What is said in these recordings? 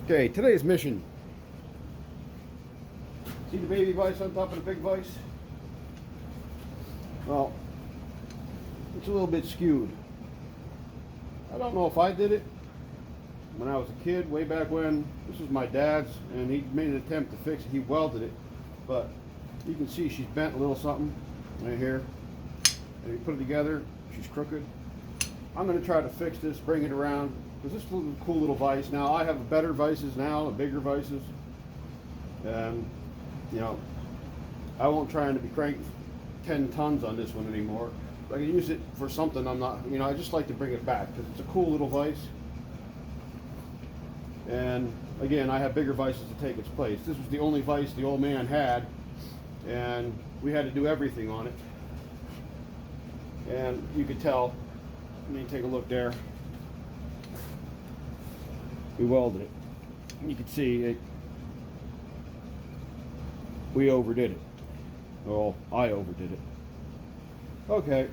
Okay, today's mission. See the baby vise on top of the big vise? Well, it's a little bit skewed. I don't know if I did it when I was a kid, way back when. This was my dad's, and he made an attempt to fix it. He welded it, but you can see she's bent a little something right here. And you put it together, she's crooked. I'm going to try to fix this, bring it around, because this is a cool little vise. Now, I have better vices now, bigger vices. And, you know, I won't try to be cranking 10 tons on this one anymore. If I can use it for something, I'm not, you know, I just like to bring it back because it's a cool little vise. And again, I have bigger vices to take its place. This was the only vise the old man had, and we had to do everything on it. And you could tell, let me take a look there. We welded it. You can see it. We overdid it. Well, I overdid it. Okay.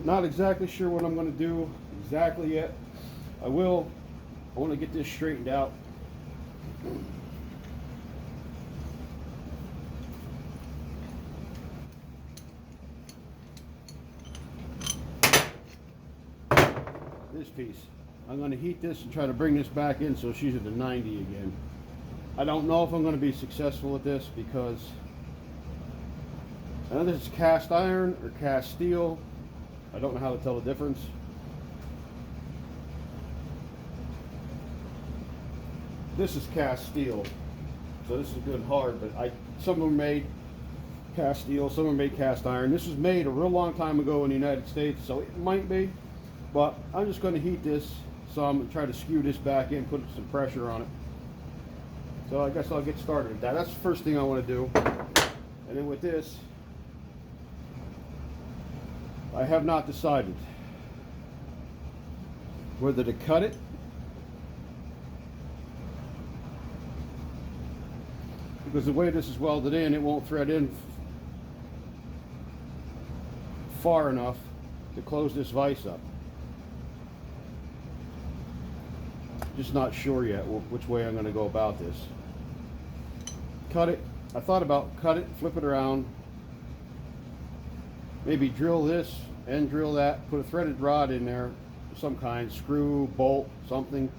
Not exactly sure what I'm going to do exactly yet. I want to get this straightened out. This piece. I'm going to heat this and try to bring this back in so she's at the 90 again. I don't know if I'm going to be successful at this because I know this is cast iron or cast steel. I don't know how to tell the difference. This is cast steel, so this is good and hard, but some of them made cast steel, some of them made cast iron. This was made a real long time ago in the United States, so it might be, but I'm just going to heat this some and try to skew this back in, put some pressure on it. So I guess I'll get started with that. That's the first thing I want to do. And then with this, I have not decided whether to cut it because the way this is welded in, it won't thread in far enough to close this vise up. Just not sure yet which way I'm going to go about this. Cut it. I thought about cut it, flip it around, maybe drill this and drill that, put a threaded rod in there of some kind, screw, bolt, something.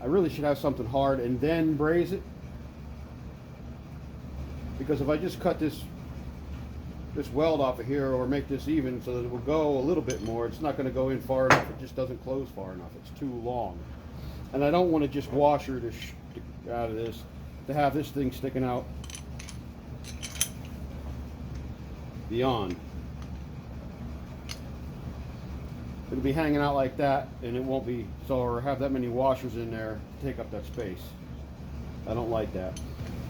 I really should have something hard and then braze it, because if I just cut this weld off of here or make this even so that it will go a little bit more, it's not going to go in far enough. It just doesn't close far enough. It's too long. And I don't want to just washer to out of this, to have this thing sticking out beyond. It'll be hanging out like that, and it won't be so, or have that many washers in there to take up that space. I don't like that.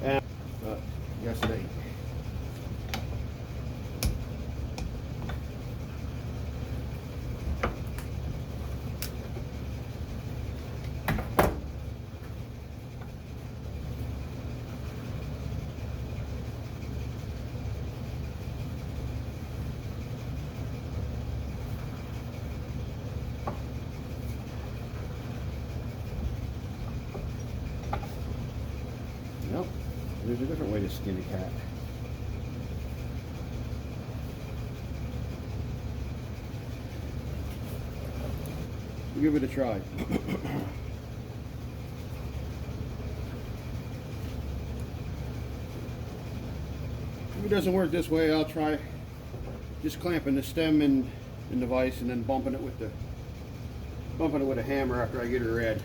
And yes, it ain't. Nope. There's a different way to skin a cat. We'll give it a try. If it doesn't work this way, I'll try just clamping the stem in the vise and then bumping it with a hammer after I get her red.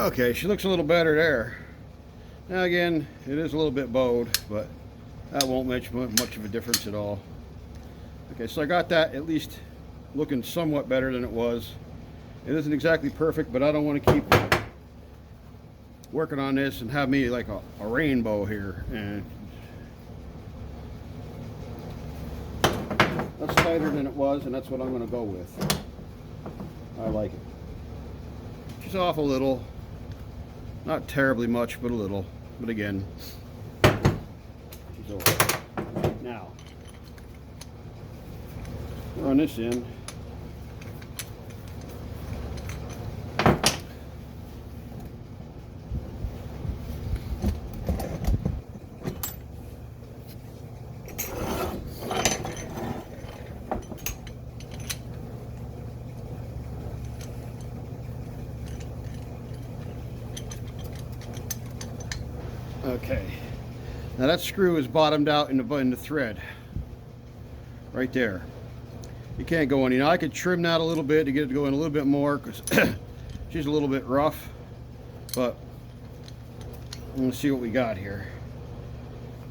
Okay, she looks a little better there. Now again, it is a little bit bowed, but that won't make much of a difference at all. Okay, so I got that at least looking somewhat better than it was. It isn't exactly perfect, but I don't want to keep working on this and have me like a rainbow here. And that's tighter than it was, and that's what I'm going to go with. I like it. She's off a little. Not terribly much, but a little. But again, she's over. Now, run this in. Okay, now that screw is bottomed out in the thread right there. You can't go any. Now I could trim that a little bit to get it to go in a little bit more because she's a little bit rough, but let's see what we got here.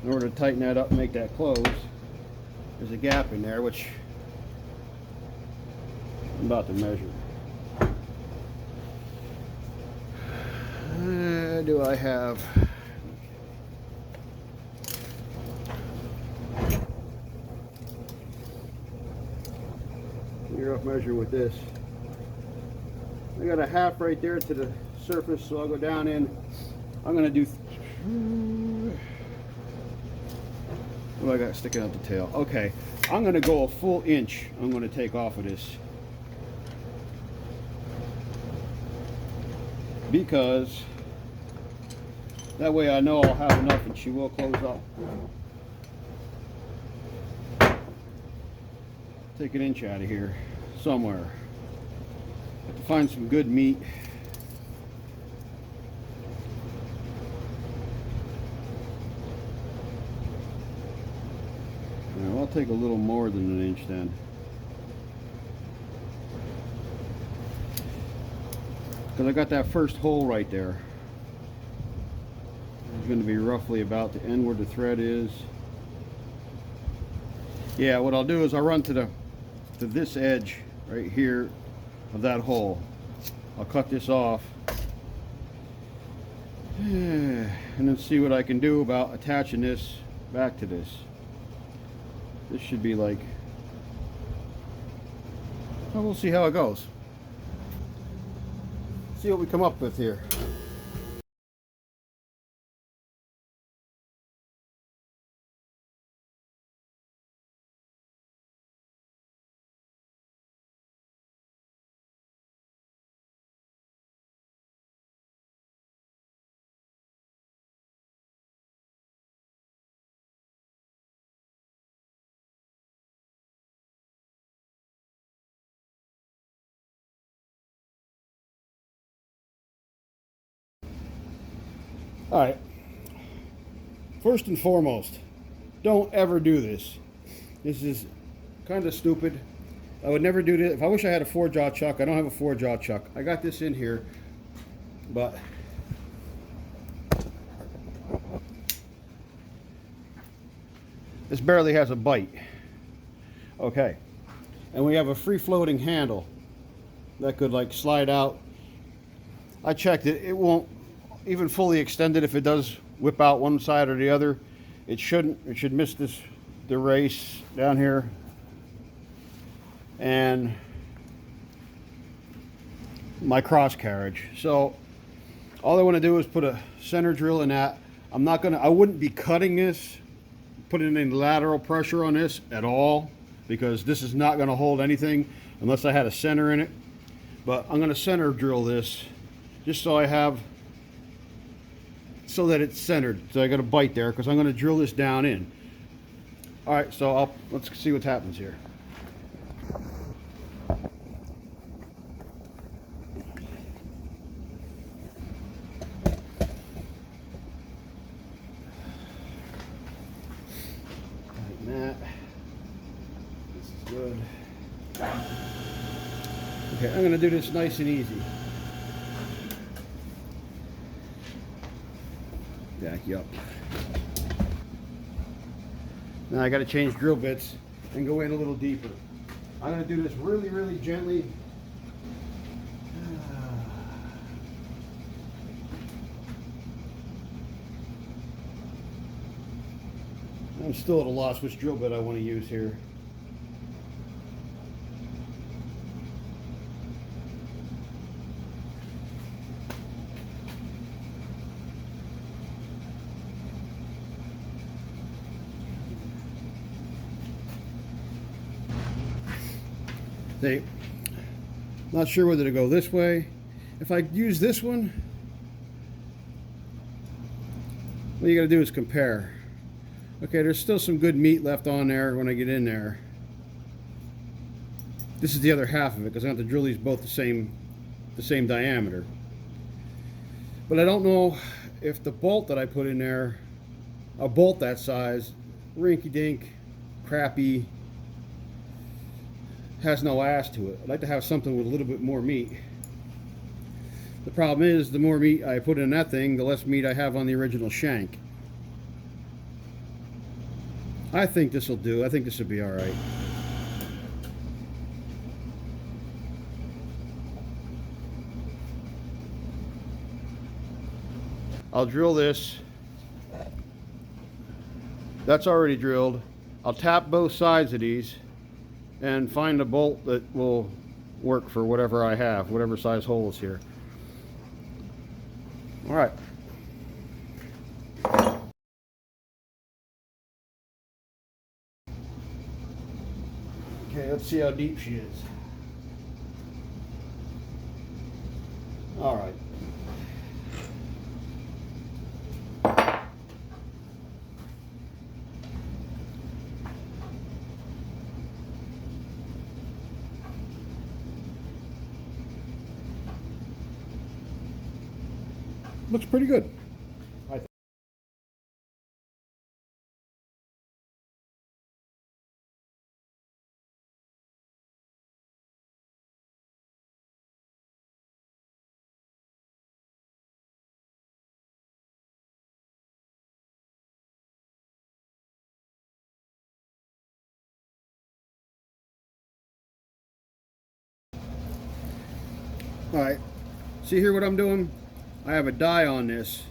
In order to tighten that up and make that close, there's a gap in there which I'm about to measure. Do I have? Rough measure with this. I got a half right there to the surface, so I'll go down in. I'm gonna do. What do I got sticking out the tail? Okay, I'm gonna go a full inch. I'm gonna take off of this because that way I know I'll have enough, and she will close up. Take an inch out of here somewhere. Have to find some good meat. Now I'll take a little more than an inch then. Because I got that first hole right there. It's going to be roughly about the end where the thread is. Yeah, what I'll do is I'll run to this edge right here of that hole. I'll cut this off and then see what I can do about attaching this back to this. This should be like, well, we'll see how it goes. See what we come up with here. All right, first and foremost, don't ever do this. This is kind of stupid. I would never do this. If I wish I had a 4-jaw chuck, I don't have a 4-jaw chuck. I got this in here, but this barely has a bite. Okay, and we have a free-floating handle that could like slide out. I checked it, it won't even fully extended. If it does whip out one side or the other, it shouldn't. It should miss the race down here, and my cross carriage. So all I want to do is put a center drill in that. I wouldn't be cutting this, putting any lateral pressure on this at all, because this is not going to hold anything unless I had a center in it. But I'm going to center drill this just so I have, so that it's centered. So I got a bite there because I'm going to drill this down in. All right, so let's see what happens here. Like that. This is good. Okay, I'm going to do this nice and easy. Back you up. Now I got to change drill bits and go in a little deeper. I'm going to do this really, really gently. I'm still at a loss which drill bit I want to use here. See, not sure whether to go this way. If I use this one, what you got to do is compare. Okay, there's still some good meat left on there when I get in there. This is the other half of it because I have to drill these both the same diameter. But I don't know if the bolt that I put in there, a bolt that size, rinky-dink, crappy, has no ass to it. I'd like to have something with a little bit more meat. The problem is, the more meat I put in that thing, the less meat I have on the original shank. I think this will do. I think this will be all right. I'll drill this. That's already drilled. I'll tap both sides of these and find a bolt that will work for whatever I have, whatever size hole is here. All right. Okay, let's see how deep she is. All right. Looks pretty good. All right, see here what I'm doing? I have a die on this.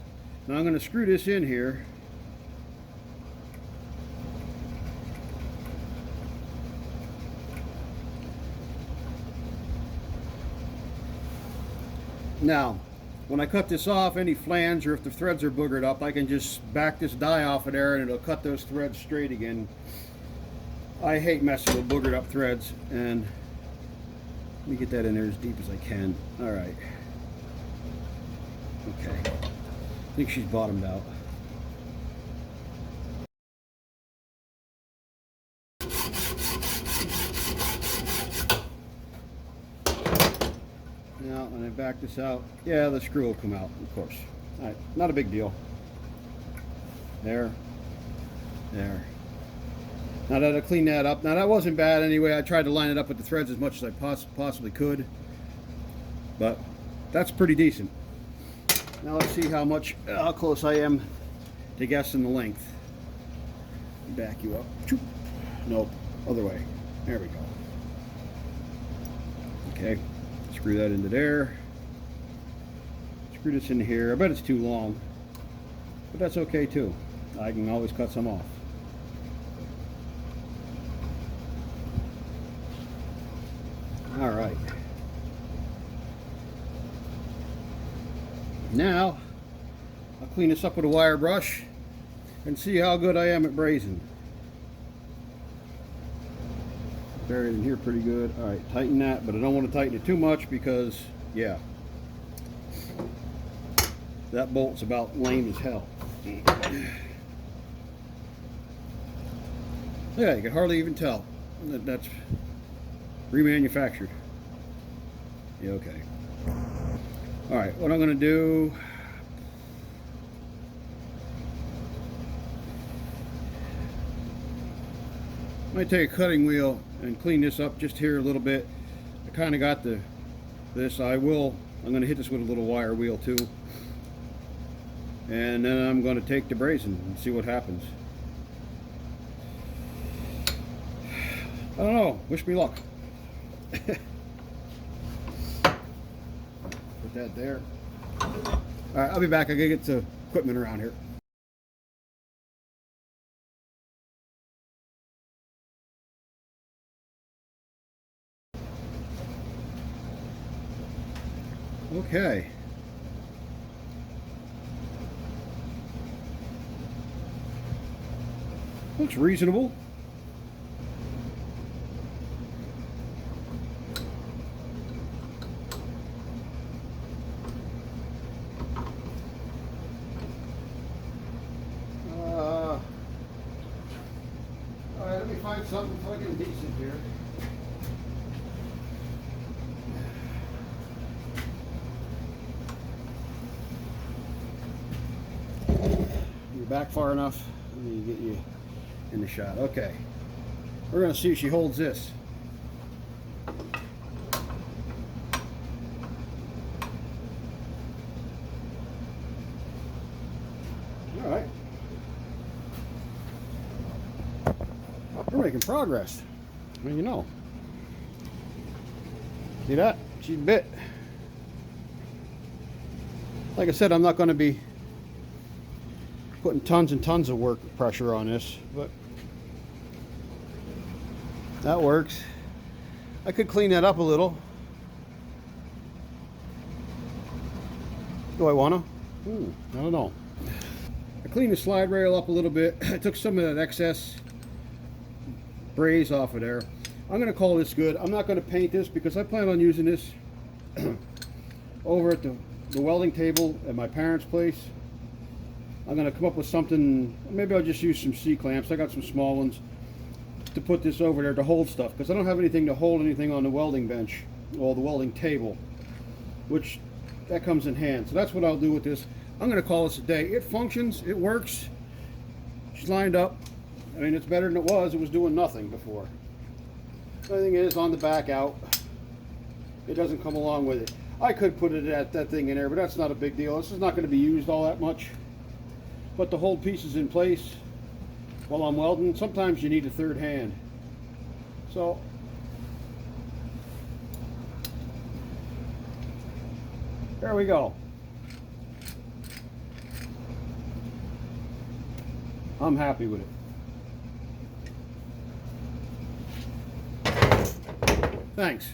Now I'm going to screw this in here. Now, when I cut this off, any flange or if the threads are boogered up, I can just back this die off of there and it'll cut those threads straight again. I hate messing with boogered up threads, and let me get that in there as deep as I can. All right. Okay. I think she's bottomed out. Now, when I back this out, yeah, the screw will come out, of course. All right, not a big deal. There. There. Now that I clean that up. Now that wasn't bad anyway. I tried to line it up with the threads as much as I possibly could. But that's pretty decent. Now let's see how close I am to guessing the length. Back you up. Nope, other way. There we go. Okay, screw that into there. Screw this in here. I bet it's too long, but that's okay too. I can always cut some off. All right. Now, I'll clean this up with a wire brush and see how good I am at brazing. Buried in here pretty good. All right, tighten that, but I don't want to tighten it too much because, yeah, that bolt's about lame as hell. Yeah, you can hardly even tell that's remanufactured. Yeah, okay. All right, what I'm going to do, I might take a cutting wheel and clean this up just here a little bit. I kind of got this. I'm going to hit this with a little wire wheel too. and then I'm going to take the brazing and see what happens. I don't know. Wish me luck. Put that there. Alright, I'll be back. I gotta get the equipment around here. Okay. Looks reasonable. Alright, let me find something fucking decent here. You're back far enough. Let me get you in the shot. Okay. We're going to see if she holds this. Alright. We're making progress. Well, you know. See that? She's bit. Like I said, I'm not going to be putting tons and tons of work pressure on this, but that works. I could clean that up a little. Do I want to? I don't know. I cleaned the slide rail up a little bit. I took some of that excess braze off of there. I'm going to call this good. I'm not going to paint this because I plan on using this over at the welding table at my parents' place. I'm going to come up with something. Maybe I'll just use some C-clamps. I got some small ones to put this over there to hold stuff because I don't have anything to hold anything on the welding bench or the welding table, which that comes in hand. So that's what I'll do with this. I'm going to call this a day. It functions. It works. She's lined up. I mean, it's better than it was. It was doing nothing before. The only thing is, on the back out, it doesn't come along with it. I could put that thing in there, but that's not a big deal. This is not going to be used all that much. But to hold pieces in place while I'm welding, sometimes you need a third hand. So there we go. I'm happy with it. Thanks.